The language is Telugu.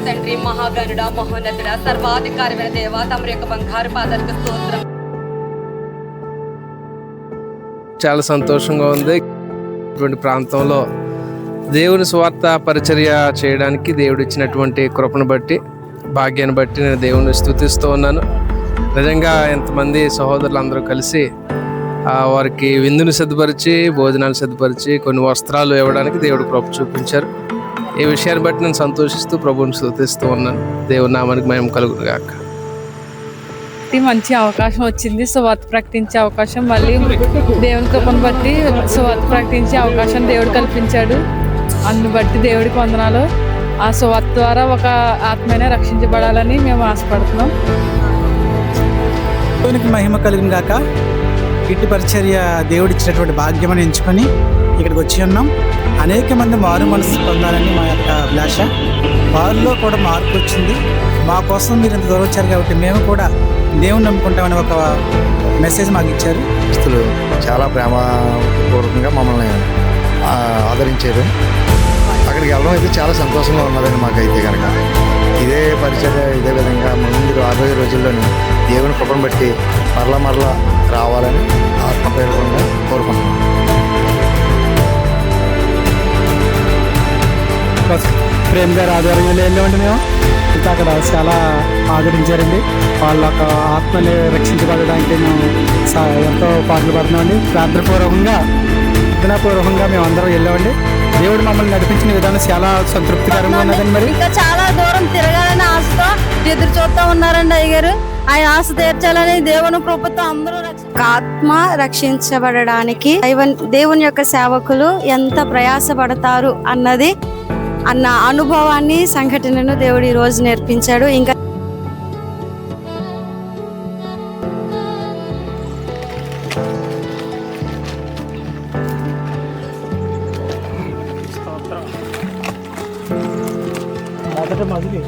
తండ్రి, మహాగణుడ, మహోన్నతుడ, సర్వాధికారమైన దేవ, తమరి యొక్క బంగారు పాదాలకు స్తోత్రం. చాలా సంతోషంగా ఉంది. ఇటువంటి ప్రాంతంలో దేవుని స్వార్థ పరిచర్య చేయడానికి దేవుడు ఇచ్చినటువంటి కృపను బట్టి, భాగ్యాన్ని బట్టి నేను దేవుని స్తుతిస్తూ ఉన్నాను. నిజంగా ఎంతమంది సహోదరులు అందరూ కలిసి వారికి విందును సిద్ధపరిచి, భోజనాలు సిద్ధపరిచి, కొన్ని వస్త్రాలు ఇవ్వడానికి దేవుడు కృప చూపించారు. ఈ విషయాన్ని బట్టి నేను సంతోషిస్తూ ప్రభువుని స్తుతిస్తూ ఉన్నాను. దేవుని నామానికి మహిమ కలుగును గాక. మంచి అవకాశం వచ్చింది, సువార్త ప్రకటించే అవకాశం. మళ్ళీ దేవుని కృపను బట్టి సువార్త ప్రకటించే అవకాశం దేవుడు కల్పించాడు. అందుని బట్టి దేవుడికి వందనాలు. ఆ సువార్త ద్వారా ఒక ఆత్మైన రక్షించబడాలని మేము ఆశపడుతున్నాం. దేవునికి మహిమ కలుగును గాక. ఇటు పరిచర్య దేవుడు ఇచ్చినటువంటి భాగ్యమని ఎంచుకొని ఇక్కడికి వచ్చి ఉన్నాం. అనేక మంది మారు మనసు పొందాలని మా యొక్క అభిలాష. వారిలో కూడా మార్పు వచ్చింది. మా కోసం మీరు ఇంత దూరం వచ్చారు కాబట్టి మేము కూడా దేవుని నమ్ముకుంటామని ఒక మెసేజ్ మాకు ఇచ్చారు. క్రీస్తులు చాలా ప్రేమపూర్వకంగా మమ్మల్ని ఆదరించారు. అక్కడికి వెళ్ళడం అయితే చాలా సంతోషంగా ఉన్నదండి మాకైతే కనుక. ఇదే పరిచర్య ఇదే విధంగా ముందు రాబోయే రోజుల్లోని దేవుని కృపను బట్టి మరలా రావాలని ఆత్మపూర్వకంగా కోరుకుంటున్నాం. ప్రేమ్ గారి ఆధ్వర్యంలో వెళ్ళామండి. మేము ఇంకా అక్కడ చాలా ఆదరించారండి. వాళ్ళ యొక్క ఆత్మని రక్షించబడడానికి మేము ఎంతో పాటలు పడుతున్నామండి. ప్రార్థనాపూర్వకంగా మేము అందరం వెళ్ళామండి. దేవుడు మమ్మల్ని నడిపించిన విధానం చాలా సంతృప్తికరంగా ఉన్నదండి. మరి ఇంకా చాలా దూరం తిరగాలని ఆశతో ఎదురు చూస్తూ ఉన్నారండి అయ్యగారు. ఆయన ఆశ తీర్చాలని దేవుని కృపతో అందరూ ఆత్మ రక్షించబడడానికి దేవుని యొక్క సేవకులు ఎంత ప్రయాసపడతారు అన్న అనుభవాన్ని, సంఘటనను దేవుడు ఈ రోజు నేర్పించాడు. ఇంకా మొదటి